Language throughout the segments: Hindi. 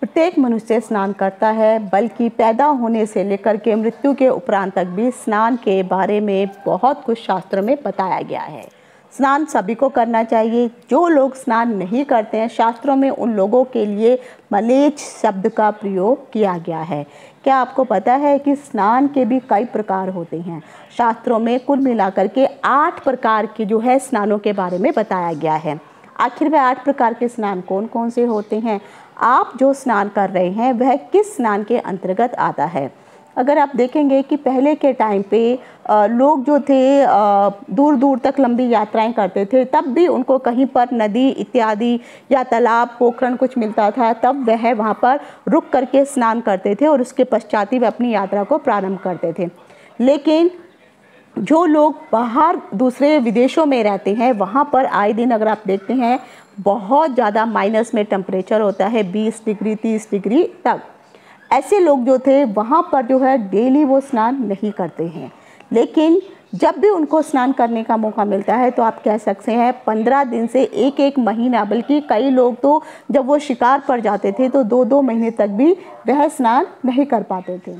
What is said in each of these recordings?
प्रत्येक मनुष्य स्नान करता है, बल्कि पैदा होने से लेकर के मृत्यु के उपरांत तक भी स्नान के बारे में बहुत कुछ शास्त्रों में बताया गया है। स्नान सभी को करना चाहिए। जो लोग स्नान नहीं करते हैं, शास्त्रों में उन लोगों के लिए मलेच्छ शब्द का प्रयोग किया गया है। क्या आपको पता है कि स्नान के भी कई प्रकार होते हैं? शास्त्रों में कुल मिलाकर के 8 प्रकार के जो है स्नानों के बारे में बताया गया है। आखिर वह 8 प्रकार के स्नान कौन कौन से होते हैं? आप जो स्नान कर रहे हैं वह किस स्नान के अंतर्गत आता है? अगर आप देखेंगे कि पहले के टाइम पे लोग जो थे दूर दूर तक लंबी यात्राएं करते थे, तब भी उनको कहीं पर नदी इत्यादि या तालाब पोखरण कुछ मिलता था, तब वह वहाँ पर रुक करके स्नान करते थे और उसके पश्चात ही वह अपनी यात्रा को प्रारंभ करते थे। लेकिन जो लोग बाहर दूसरे विदेशों में रहते हैं, वहाँ पर आए दिन अगर आप देखते हैं बहुत ज़्यादा माइनस में टेम्परेचर होता है, 20 डिग्री 30 डिग्री तक। ऐसे लोग जो थे वहाँ पर जो है डेली वो स्नान नहीं करते हैं। लेकिन जब भी उनको स्नान करने का मौका मिलता है तो आप कह सकते हैं 15 दिन से एक महीना, बल्कि कई लोग तो जब वो शिकार पर जाते थे तो 2-2 महीने तक भी वह स्नान नहीं कर पाते थे।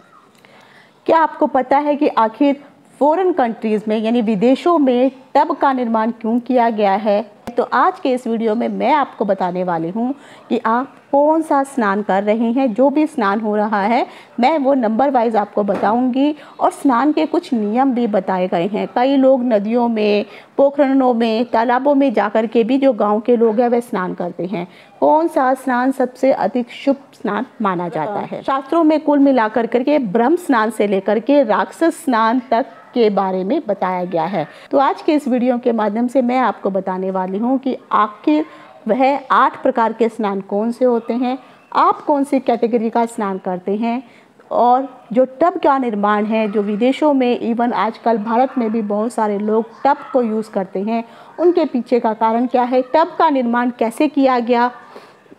क्या आपको पता है कि आखिर फॉरेन कंट्रीज़ में यानी विदेशों में टब का निर्माण क्यों किया गया है? तो आज के इस वीडियो में मैं आपको बताने वाली हूँ कि आप कौन सा स्नान कर रहे हैं। जो भी स्नान हो रहा है मैं वो नंबर वाइज आपको बताऊंगी, और स्नान के कुछ नियम भी बताए गए हैं। कई लोग नदियों में, पोखरणों में, तालाबों में जाकर के भी जो गांव के लोग हैं वह स्नान करते हैं। कौन सा स्नान सबसे अधिक शुभ स्नान माना जाता है? शास्त्रों में कुल मिलाकर करके ब्रह्म स्नान से लेकर के राक्षस स्नान तक के बारे में बताया गया है। तो आज के इस वीडियो के माध्यम से मैं आपको बताने वाली हूँ कि आखिर वह 8 प्रकार के स्नान कौन से होते हैं, आप कौन सी कैटेगरी का स्नान करते हैं, और जो टब का निर्माण है, जो विदेशों में, इवन आजकल भारत में भी बहुत सारे लोग टब को यूज़ करते हैं, उनके पीछे का कारण क्या है, टब का निर्माण कैसे किया गया,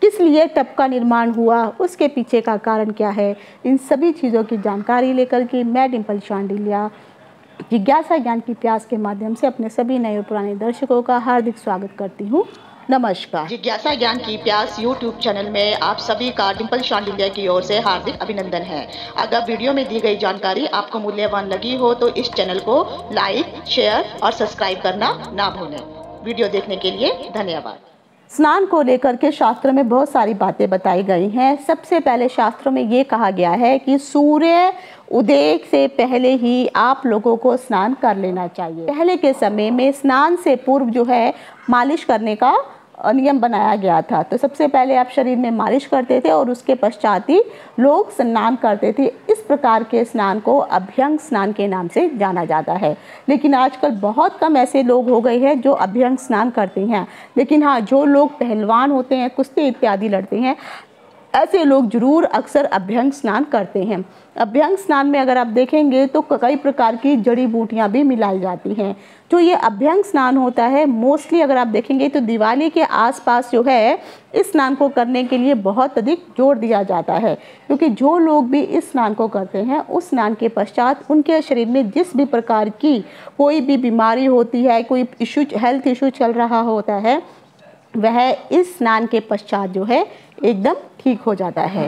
किस लिए टब का निर्माण हुआ, उसके पीछे का कारण क्या है, इन सभी चीज़ों की जानकारी लेकर के मैं डिम्पल शांडिल्या जिज्ञासा ज्ञान की प्यास के माध्यम से अपने सभी नए और पुराने दर्शकों का हार्दिक स्वागत करती हूँ। नमस्कार। जिज्ञासा ज्ञान की प्यास यूट्यूब चैनल में आप सभी का डिम्पल शांडिल्या की ओर से हार्दिक अभिनंदन है। अगर वीडियो में दी गई जानकारी आपको मूल्यवान लगी हो तो इस चैनल को लाइक, शेयर और सब्सक्राइब करना ना भूलें। वीडियो देखने के लिए धन्यवाद। स्नान को लेकर के शास्त्र में बहुत सारी बातें बताई गई हैं। सबसे पहले शास्त्रों में ये कहा गया है कि सूर्य उदय से पहले ही आप लोगों को स्नान कर लेना चाहिए। पहले के समय में स्नान से पूर्व जो है मालिश करने का नियम बनाया गया था। तो सबसे पहले आप शरीर में मालिश करते थे और उसके पश्चात ही लोग स्नान करते थे। इस प्रकार के स्नान को अभ्यंग स्नान के नाम से जाना जाता है। लेकिन आजकल बहुत कम ऐसे लोग हो गए हैं जो अभ्यंग स्नान करते हैं। लेकिन हाँ, जो लोग पहलवान होते हैं, कुश्ती इत्यादि लड़ते हैं, ऐसे लोग जरूर अक्सर अभ्यंग स्नान करते हैं। अभ्यंग स्नान में अगर आप देखेंगे तो कई प्रकार की जड़ी बूटियां भी मिलाई जाती हैं। जो ये अभ्यंग स्नान होता है, मोस्टली अगर आप देखेंगे तो दिवाली के आसपास जो है इस स्नान को करने के लिए बहुत अधिक जोर दिया जाता है, क्योंकि जो लोग भी इस स्नान को करते हैं उस स्नान के पश्चात उनके शरीर में जिस भी प्रकार की कोई भी बीमारी होती है, कोई इशू, हेल्थ इशू चल रहा होता है, वह इस स्नान के पश्चात जो है एकदम ठीक हो जाता है।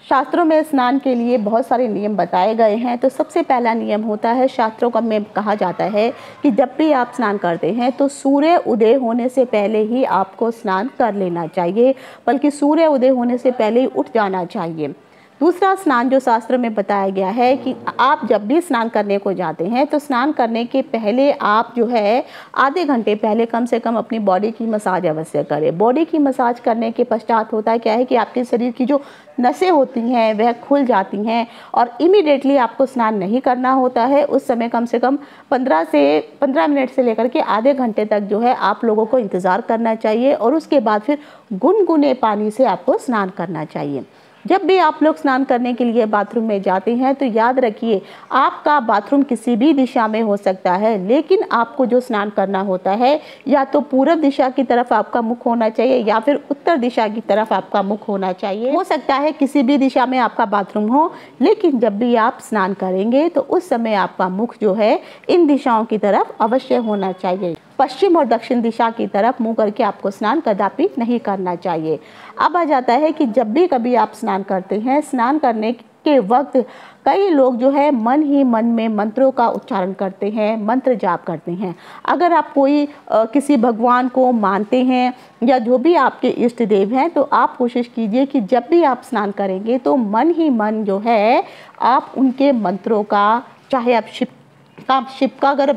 शास्त्रों में स्नान के लिए बहुत सारे नियम बताए गए हैं। तो सबसे पहला नियम होता है, शास्त्रों का में कहा जाता है कि जब भी आप स्नान करते हैं तो सूर्य उदय होने से पहले ही आपको स्नान कर लेना चाहिए, बल्कि सूर्य उदय होने से पहले ही उठ जाना चाहिए। दूसरा स्नान जो शास्त्र में बताया गया है कि आप जब भी स्नान करने को जाते हैं तो स्नान करने के पहले आप जो है आधे घंटे पहले कम से कम अपनी बॉडी की मसाज अवश्य करें। बॉडी की मसाज करने के पश्चात होता है क्या है कि आपके शरीर की जो नसें होती हैं वह खुल जाती हैं, और इमीडिएटली आपको स्नान नहीं करना होता है। उस समय कम से कम 15 मिनट से लेकर के आधे घंटे तक जो है आप लोगों को इंतज़ार करना चाहिए, और उसके बाद फिर गुनगुने पानी से आपको स्नान करना चाहिए। जब भी आप लोग स्नान करने के लिए बाथरूम में जाते हैं तो याद रखिए, आपका बाथरूम किसी भी दिशा में हो सकता है, लेकिन आपको जो स्नान करना होता है या तो पूर्व दिशा की तरफ आपका मुख होना चाहिए या फिर उत्तर दिशा की तरफ आपका मुख होना चाहिए। हो सकता है किसी भी दिशा में आपका बाथरूम हो, लेकिन जब भी आप स्नान करेंगे तो उस समय आपका मुख जो है इन दिशाओं की तरफ अवश्य होना चाहिए। पश्चिम और दक्षिण दिशा की तरफ मुंह करके आपको स्नान कदापि नहीं करना चाहिए। अब आ जाता है कि जब भी कभी आप स्नान करते हैं, स्नान करने के वक्त कई लोग जो है मन ही मन में मंत्रों का उच्चारण करते हैं, मंत्र जाप करते हैं। अगर आप कोई किसी भगवान को मानते हैं या जो भी आपके इष्ट देव हैं, तो आप कोशिश कीजिए कि जब भी आप स्नान करेंगे तो मन ही मन जो है आप उनके मंत्रों का, चाहे आप शिव का अगर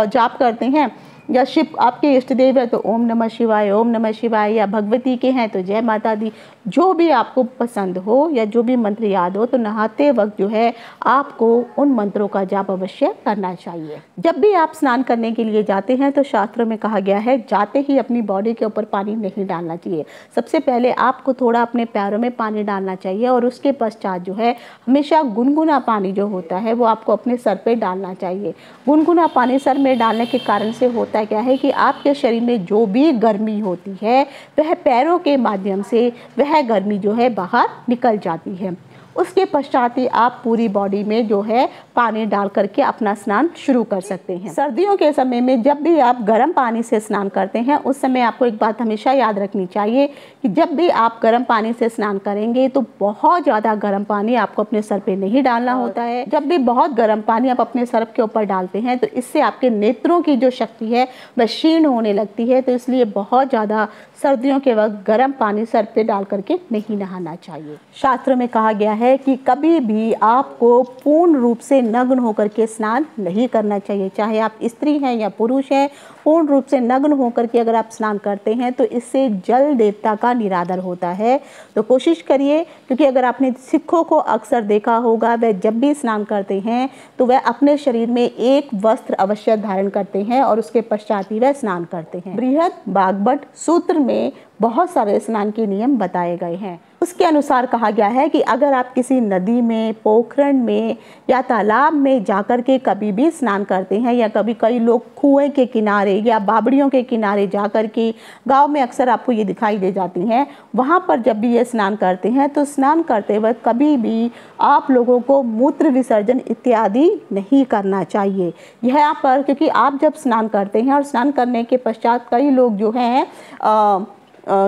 जाप करते हैं या शिव आपके इष्ट देव है तो ओम नमः शिवाय, ओम नमः शिवाय, या भगवती के हैं तो जय माता दी, जो भी आपको पसंद हो या जो भी मंत्र याद हो, तो नहाते वक्त जो है आपको उन मंत्रों का जाप अवश्य करना चाहिए। जब भी आप स्नान करने के लिए जाते हैं तो शास्त्रों में कहा गया है जाते ही अपनी बॉडी के ऊपर पानी नहीं डालना चाहिए। सबसे पहले आपको थोड़ा अपने पैरों में पानी डालना चाहिए और उसके पश्चात जो है हमेशा गुनगुना पानी जो होता है वो आपको अपने सर पे डालना चाहिए। गुनगुना पानी सर में डालने के कारण से होता क्या है कि आपके शरीर में जो भी गर्मी होती है वह पैरों के माध्यम से वह गर्मी जो है बाहर निकल जाती है। उसके पश्चात ही आप पूरी बॉडी में जो है पानी डाल करके अपना स्नान शुरू कर सकते हैं। सर्दियों के समय में जब भी आप गर्म पानी से स्नान करते हैं उस समय आपको एक बात हमेशा याद रखनी चाहिए कि जब भी आप गर्म पानी से स्नान करेंगे तो बहुत ज़्यादा गर्म पानी आपको अपने सर पे नहीं डालना होता है। जब भी बहुत गर्म पानी आप अपने सर के ऊपर डालते हैं तो इससे आपके नेत्रों की जो शक्ति है वह क्षीण होने लगती है, तो इसलिए बहुत ज़्यादा सर्दियों के वक्त गर्म पानी सर पे डाल करके नहीं नहाना चाहिए। शास्त्र में कहा गया है कि कभी भी आपको पूर्ण रूप से नग्न होकर के स्नान नहीं करना चाहिए, चाहे आप स्त्री हैं या पुरुष हैं। पूर्ण रूप से नग्न होकर के अगर आप स्नान करते हैं तो इससे जल देवता का निरादर होता है। तो कोशिश करिए, क्योंकि अगर आपने सिखों को अक्सर देखा होगा वह जब भी स्नान करते हैं तो वह अपने शरीर में एक वस्त्र अवश्य धारण करते हैं और उसके पश्चात ही वह स्नान करते हैं। बृहद भागवत सूत्र में बहुत सारे स्नान के नियम बताए गए हैं। उसके अनुसार कहा गया है कि अगर आप किसी नदी में, पोखरण में या तालाब में जाकर के कभी भी स्नान करते हैं, या कभी कई लोग कुएं के किनारे या बावड़ियों के किनारे जाकर के, गांव में अक्सर आपको ये दिखाई दे जाती हैं, वहां पर जब भी ये स्नान करते हैं तो स्नान करते वक्त कभी भी आप लोगों को मूत्र विसर्जन इत्यादि नहीं करना चाहिए। यहाँ पर क्योंकि आप जब स्नान करते हैं और स्नान करने के पश्चात कई लोग जो हैं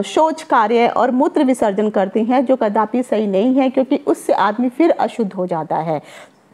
शौच कार्य और मूत्र विसर्जन करते हैं, जो कदापि सही नहीं है, क्योंकि उससे आदमी फिर अशुद्ध हो जाता है।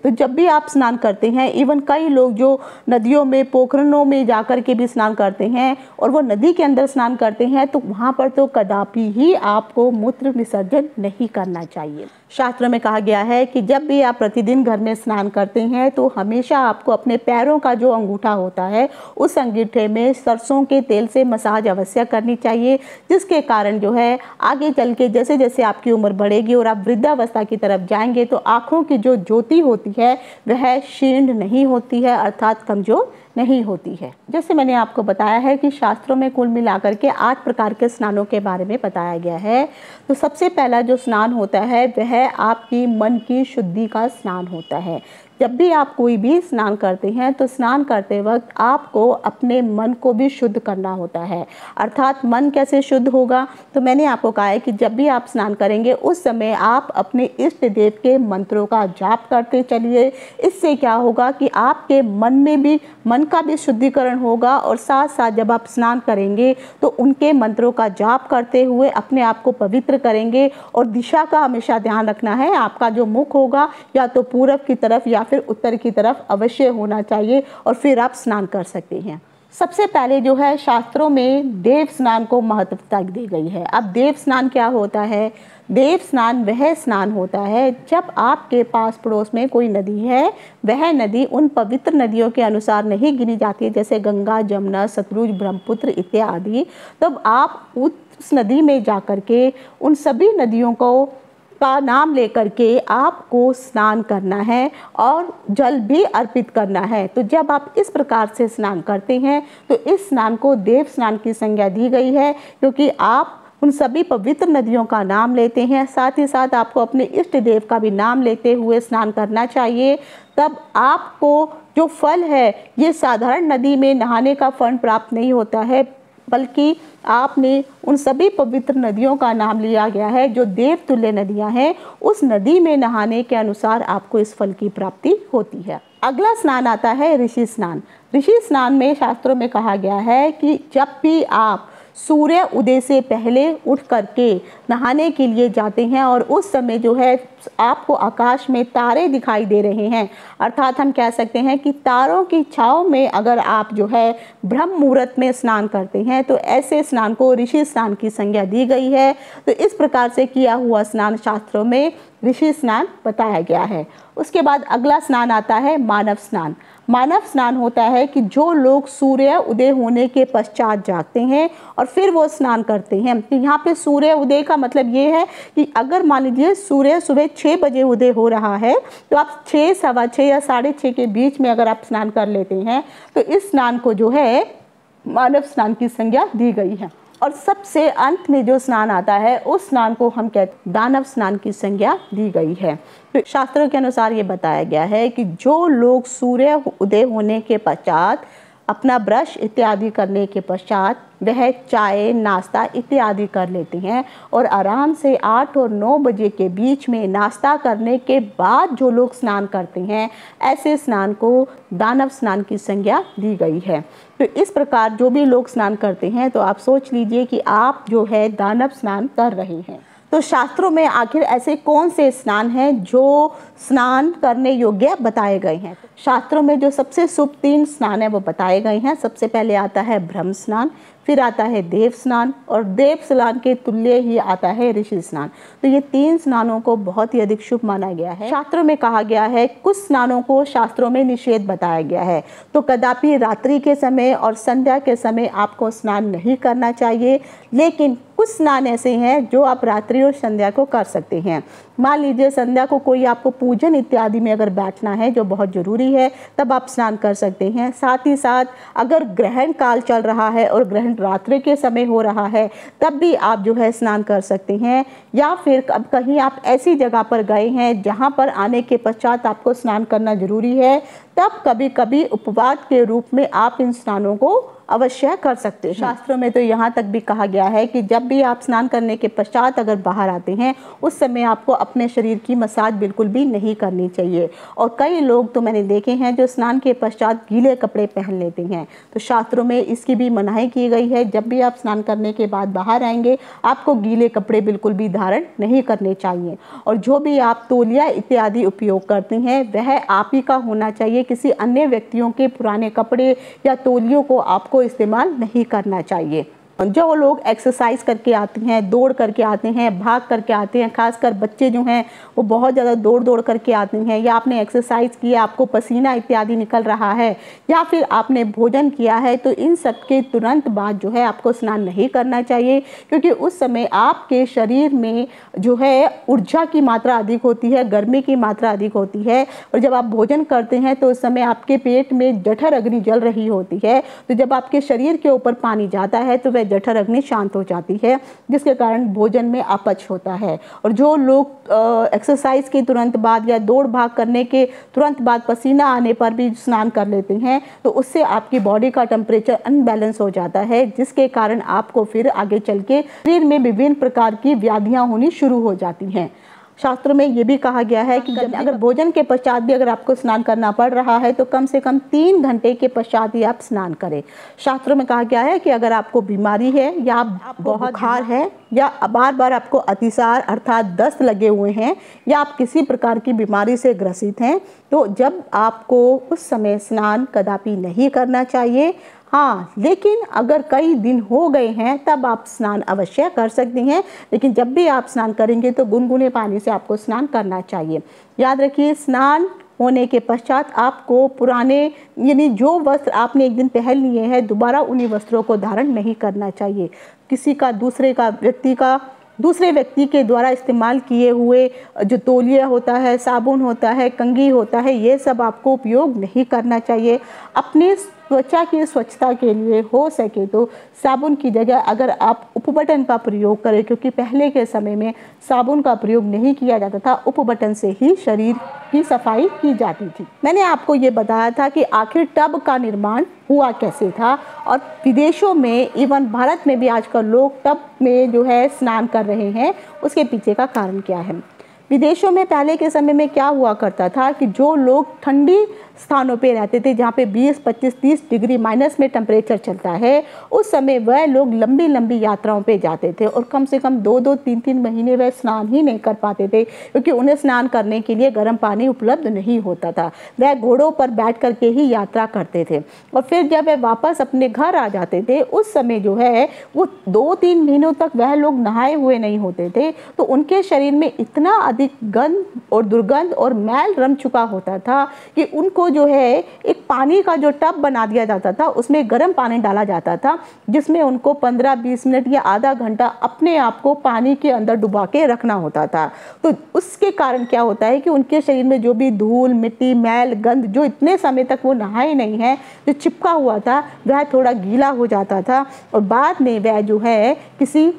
तो जब भी आप स्नान करते हैं, इवन कई लोग जो नदियों में, पोखरणों में जाकर के भी स्नान करते हैं और वो नदी के अंदर स्नान करते हैं, तो वहाँ पर तो कदापि ही आपको मूत्र विसर्जन नहीं करना चाहिए। शास्त्र में कहा गया है कि जब भी आप प्रतिदिन घर में स्नान करते हैं तो हमेशा आपको अपने पैरों का जो अंगूठा होता है उस अंगूठे में सरसों के तेल से मसाज अवश्य करनी चाहिए, जिसके कारण जो है आगे चल के जैसे जैसे आपकी उम्र बढ़ेगी और आप वृद्धावस्था की तरफ जाएंगे तो आँखों की जो ज्योति होती है वह क्षीण नहीं होती है, अर्थात कमजोर नहीं होती है। जैसे मैंने आपको बताया है कि शास्त्रों में कुल मिलाकर के 8 प्रकार के स्नानों के बारे में बताया गया है। तो सबसे पहला जो स्नान होता है वह आपकी मन की शुद्धि का स्नान होता है। जब भी आप कोई भी स्नान करते हैं तो स्नान करते वक्त आपको अपने मन को भी शुद्ध करना होता है। अर्थात मन कैसे शुद्ध होगा, तो मैंने आपको कहा है कि जब भी आप स्नान करेंगे उस समय आप अपने इष्ट देव के मंत्रों का जाप करते चलिए। इससे क्या होगा कि आपके मन का भी शुद्धिकरण होगा और साथ साथ जब आप स्नान करेंगे तो उनके मंत्रों का जाप करते हुए अपने आप को पवित्र करेंगे। और दिशा का हमेशा ध्यान रखना है, आपका जो मुख होगा या तो पूरब की तरफ या फिर उत्तर की तरफ अवश्य होना चाहिए और फिर आप स्नान कर सकते हैं। सबसे पहले जो है शास्त्रों में देव स्नान को महत्वता दी गई है। अब देव स्नान क्या होता है? देव स्नान वह स्नान होता है जब आपके पास पड़ोस में कोई नदी है, वह नदी उन पवित्र नदियों के अनुसार नहीं गिनी जाती है, जैसे गंगा, जमुना, सतलुज, ब्रह्मपुत्र इत्यादि। तब आप उस नदी में जाकर के उन सभी नदियों का नाम लेकर के आपको स्नान करना है और जल भी अर्पित करना है। तो जब आप इस प्रकार से स्नान करते हैं तो इस स्नान को देव स्नान की संज्ञा दी गई है, क्योंकि आप उन सभी पवित्र नदियों का नाम लेते हैं, साथ ही साथ आपको अपने इष्ट देव का भी नाम लेते हुए स्नान करना चाहिए। तब आपको जो फल है ये साधारण नदी में नहाने का फल प्राप्त नहीं होता है, बल्कि आपने उन सभी पवित्र नदियों का नाम लिया गया है जो देवतुल्य नदियां हैं। उस नदी में नहाने के अनुसार आपको इस फल की प्राप्ति होती है। अगला स्नान आता है ऋषि स्नान। ऋषि स्नान में शास्त्रों में कहा गया है कि जब भी आप सूर्य उदय से पहले उठ करके नहाने के लिए जाते हैं और उस समय जो है आपको आकाश में तारे दिखाई दे रहे हैं, अर्थात हम कह सकते हैं कि तारों की छाँव में अगर आप जो है ब्रह्म मुहूर्त में स्नान करते हैं तो ऐसे स्नान को ऋषि स्नान की संज्ञा दी गई है। तो इस प्रकार से किया हुआ स्नान शास्त्रों में ऋषि स्नान बताया गया है। उसके बाद अगला स्नान आता है मानव स्नान। मानव स्नान होता है कि जो लोग सूर्य उदय होने के पश्चात जागते हैं और फिर वो स्नान करते हैं। तो यहाँ पे सूर्य उदय का मतलब ये है कि अगर मान लीजिए सूर्य सुबह 6 बजे उदय हो रहा है तो आप 6, सवा 6 या 6:30 के बीच में अगर आप स्नान कर लेते हैं तो इस स्नान को जो है मानव स्नान की संज्ञा दी गई है। और सबसे अंत में जो स्नान आता है उस स्नान को हम कहते हैं दानव स्नान की संज्ञा दी गई है। तो शास्त्रों के अनुसार ये बताया गया है कि जो लोग सूर्य उदय होने के पश्चात अपना ब्रश इत्यादि करने के पश्चात वह चाय, नाश्ता इत्यादि कर लेते हैं और आराम से 8 और 9 बजे के बीच में नाश्ता करने के बाद जो लोग स्नान करते हैं, ऐसे स्नान को दानव स्नान की संज्ञा दी गई है। तो इस प्रकार जो भी लोग स्नान करते हैं तो आप सोच लीजिए कि आप जो है दानव स्नान कर रहे हैं। तो शास्त्रों में आखिर ऐसे कौन से स्नान हैं जो स्नान करने योग्य बताए गए हैं? शास्त्रों में जो सबसे शुभ 3 स्नान है वो बताए गए हैं। सबसे पहले आता है ब्रह्म स्नान, फिर आता है देव स्नान और देव स्नान के तुल्य ही आता है ऋषि स्नान। तो ये 3 स्नानों को बहुत ही अधिक शुभ माना गया है। शास्त्रों में कहा गया है, कुछ स्नानों को शास्त्रों में निषेध बताया गया है। तो कदापि रात्रि के समय और संध्या के समय आपको स्नान नहीं करना चाहिए, लेकिन कुछ स्नान ऐसे हैं जो आप रात्रि और संध्या को कर सकते हैं। मान लीजिए संध्या को कोई आपको पूजन इत्यादि में अगर बैठना है जो बहुत ज़रूरी है तब आप स्नान कर सकते हैं। साथ ही साथ अगर ग्रहण काल चल रहा है और ग्रहण रात्रि के समय हो रहा है तब भी आप जो है स्नान कर सकते हैं। या फिर अब कहीं आप ऐसी जगह पर गए हैं जहाँ पर आने के पश्चात आपको स्नान करना जरूरी है, तब कभी कभी उपवास के रूप में आप इन स्नानों को अवश्य कर सकते हैं। शास्त्रों में तो यहाँ तक भी कहा गया है कि जब भी आप स्नान करने के पश्चात अगर बाहर आते हैं उस समय आपको अपने शरीर की मसाज बिल्कुल भी नहीं करनी चाहिए। और कई लोग तो मैंने देखे हैं जो स्नान के पश्चात गीले कपड़े पहन लेते हैं। तो शास्त्रों में इसकी भी मनाही की गई है। जब भी आप स्नान करने के बाद बाहर आएंगे आपको गीले कपड़े बिल्कुल भी धारण नहीं करने चाहिए। और जो भी आप तौलिया इत्यादि उपयोग करते हैं वह आप ही का होना चाहिए। किसी अन्य व्यक्तियों के पुराने कपड़े या तौलियों को आपको इस्तेमाल नहीं करना चाहिए। जो लोग एक्सरसाइज करके आते हैं, दौड़ करके आते हैं, भाग करके आते हैं, खासकर बच्चे जो हैं वो बहुत ज़्यादा दौड़ करके आते हैं, या आपने एक्सरसाइज किया, आपको पसीना इत्यादि निकल रहा है, या फिर आपने भोजन किया है, तो इन सब के तुरंत बाद जो है आपको स्नान नहीं करना चाहिए, क्योंकि उस समय आपके शरीर में जो है ऊर्जा की मात्रा अधिक होती है, गर्मी की मात्रा अधिक होती है। और जब आप भोजन करते हैं तो उस समय आपके पेट में जठर अग्नि जल रही होती है। तो जब आपके शरीर के ऊपर पानी जाता है तो वह जठर अग्नि शांत हो जाती है, जिसके कारण भोजन में अपच होता है। और जो लोग एक्सरसाइज के तुरंत बाद या दौड़ भाग करने के तुरंत बाद पसीना आने पर भी स्नान कर लेते हैं तो उससे आपकी बॉडी का टेम्परेचर अनबैलेंस हो जाता है, जिसके कारण आपको फिर आगे चल के शरीर में विभिन्न प्रकार की व्याधियां होनी शुरू हो जाती हैं। शास्त्रों में ये भी कहा गया है कि अगर भोजन के पश्चात भी अगर आपको स्नान करना पड़ रहा है तो कम से कम 3 घंटे के पश्चात ही आप स्नान करें। शास्त्रों में कहा गया है कि अगर आपको बीमारी है या आपको बुखार है या बार बार आपको अतिसार अर्थात दस्त लगे हुए हैं या आप किसी प्रकार की बीमारी से ग्रसित हैं, तो जब आपको उस समय स्नान कदापि नहीं करना चाहिए। हाँ, लेकिन अगर कई दिन हो गए हैं तब आप स्नान अवश्य कर सकते हैं, लेकिन जब भी आप स्नान करेंगे तो गुनगुने पानी से आपको स्नान करना चाहिए। याद रखिए, स्नान होने के पश्चात आपको पुराने यानी जो वस्त्र आपने एक दिन पहन लिए हैं दोबारा उन्हीं वस्त्रों को धारण नहीं करना चाहिए। किसी का दूसरे व्यक्ति के द्वारा इस्तेमाल किए हुए जो तौलिया होता है, साबुन होता है, कंघी होता है, ये सब आपको उपयोग नहीं करना चाहिए। अपने त्वचा की स्वच्छता के लिए हो सके तो साबुन की जगह अगर आप उपबटन का प्रयोग करें, क्योंकि पहले के समय में साबुन का प्रयोग नहीं किया जाता था, उपबटन से ही शरीर की सफाई की जाती थी। मैंने आपको ये बताया था कि आखिर टब का निर्माण हुआ कैसे था, और विदेशों में इवन भारत में भी आजकल लोग टब में जो है स्नान कर रहे हैं, उसके पीछे का कारण क्या है। विदेशों में पहले के समय में क्या हुआ करता था कि जो लोग ठंडी स्थानों पे रहते थे जहाँ पे 20, 25, 30 डिग्री माइनस में टेम्परेचर चलता है, उस समय वह लोग लंबी लंबी यात्राओं पे जाते थे और कम से कम 2-2, 3-3 महीने वह स्नान ही नहीं कर पाते थे, क्योंकि उन्हें स्नान करने के लिए गर्म पानी उपलब्ध नहीं होता था। वह घोड़ों पर बैठ करके ही यात्रा करते थे और फिर जब वह वापस अपने घर आ जाते थे, उस समय जो है वो 2-3 महीनों तक वह लोग नहाए हुए नहीं होते थे। तो उनके शरीर में इतना अधिक गंध और दुर्गंध और मैल रम चुका होता था कि उनको जो है एक पानी का जो टब बना दिया जाता था, उसमें गर्म पानी डाला जाता था, जिसमें उनको 15-20 मिनट या आधा घंटा अपने आप को पानी के अंदर डुबा के रखना होता था। तो उसके कारण क्या होता है कि उनके शरीर में जो भी धूल, मिट्टी, मैल, गंध जो इतने समय तक वो नहाए नहीं है, जो चिपका हुआ था, वह थोड़ा गीला हो जाता था और बाद में वह जो है किसी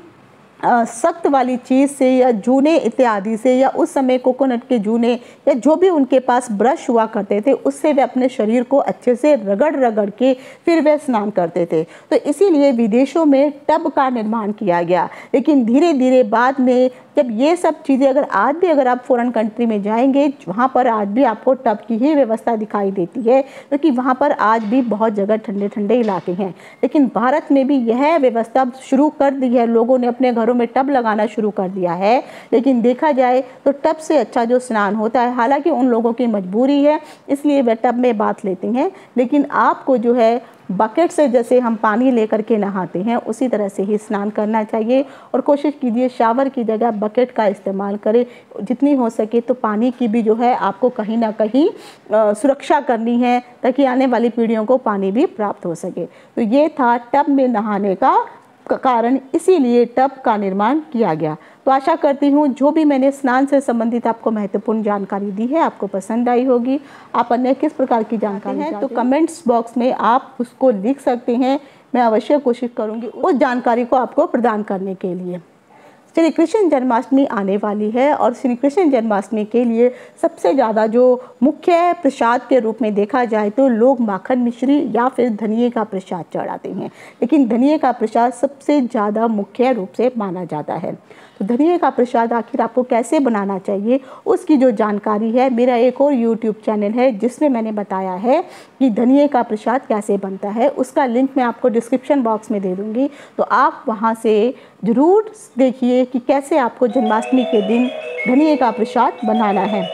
सख्त वाली चीज़ से या जूने इत्यादि से या उस समय कोकोनट के जूने या जो भी उनके पास ब्रश हुआ करते थे, उससे वे अपने शरीर को अच्छे से रगड़ रगड़ के फिर वे स्नान करते थे। तो इसीलिए विदेशों में टब का निर्माण किया गया। लेकिन धीरे धीरे बाद में जब ये सब चीज़ें आज भी अगर आप फॉरेन कंट्री में जाएंगे, वहाँ पर आज भी आपको टब की ही व्यवस्था दिखाई देती है, क्योंकि वहाँ पर आज भी बहुत जगह ठंडे ठंडे इलाके हैं। लेकिन भारत में भी यह व्यवस्था शुरू कर दी है, लोगों ने अपने घरों में टब लगाना शुरू कर दिया है। लेकिन देखा जाए तो टब से अच्छा जो स्नान होता है, हालांकि उन लोगों की मजबूरी है इसलिए वे टब में बात लेते हैं, लेकिन आपको जो है बकेट से जैसे हम पानी लेकर के नहाते हैं उसी तरह से ही स्नान करना चाहिए। और कोशिश कीजिए शावर की जगह बकेट का इस्तेमाल करें। जितनी हो सके तो पानी की भी जो है आपको कहीं ना कहीं सुरक्षा करनी है, ताकि आने वाली पीढ़ियों को पानी भी प्राप्त हो सके। तो ये था टब में नहाने का कारण, इसीलिए टब का निर्माण किया गया। तो आशा करती हूँ जो भी मैंने स्नान से संबंधित आपको महत्वपूर्ण जानकारी दी है आपको पसंद आई होगी। आप अन्य किस प्रकार की जानकारी है तो कमेंट्स बॉक्स में आप उसको लिख सकते हैं। मैं अवश्य कोशिश करूँगी उस जानकारी को आपको प्रदान करने के लिए। श्री कृष्ण जन्माष्टमी आने वाली है और श्री कृष्ण जन्माष्टमी के लिए सबसे ज़्यादा जो मुख्य प्रसाद के रूप में देखा जाए तो लोग माखन मिश्री या फिर धनिये का प्रसाद चढ़ाते हैं, लेकिन धनिये का प्रसाद सबसे ज़्यादा मुख्य रूप से माना जाता है। तो धनिये का प्रसाद आखिर आपको कैसे बनाना चाहिए उसकी जो जानकारी है, मेरा एक और यूट्यूब चैनल है जिसमें मैंने बताया है कि धनिये का प्रसाद कैसे बनता है। उसका लिंक मैं आपको डिस्क्रिप्शन बॉक्स में दे दूँगी, तो आप वहाँ से ज़रूर देखिए कि कैसे आपको जन्माष्टमी के दिन धनिये का प्रसाद बनाना है।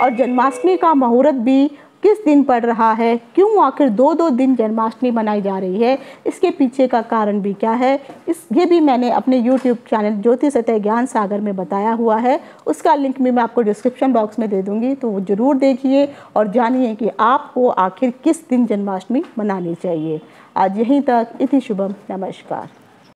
और जन्माष्टमी का मुहूर्त भी किस दिन पड़ रहा है, क्यों आखिर 2-2 दिन जन्माष्टमी मनाई जा रही है, इसके पीछे का कारण भी क्या है, ये भी मैंने अपने YouTube चैनल ज्योति सत्य ज्ञान सागर में बताया हुआ है। उसका लिंक भी मैं आपको डिस्क्रिप्शन बॉक्स में दे दूँगी, तो वो ज़रूर देखिए और जानिए कि आपको आखिर किस दिन जन्माष्टमी मनानी चाहिए। आज यहीं तक, इति शुभम, नमस्कार।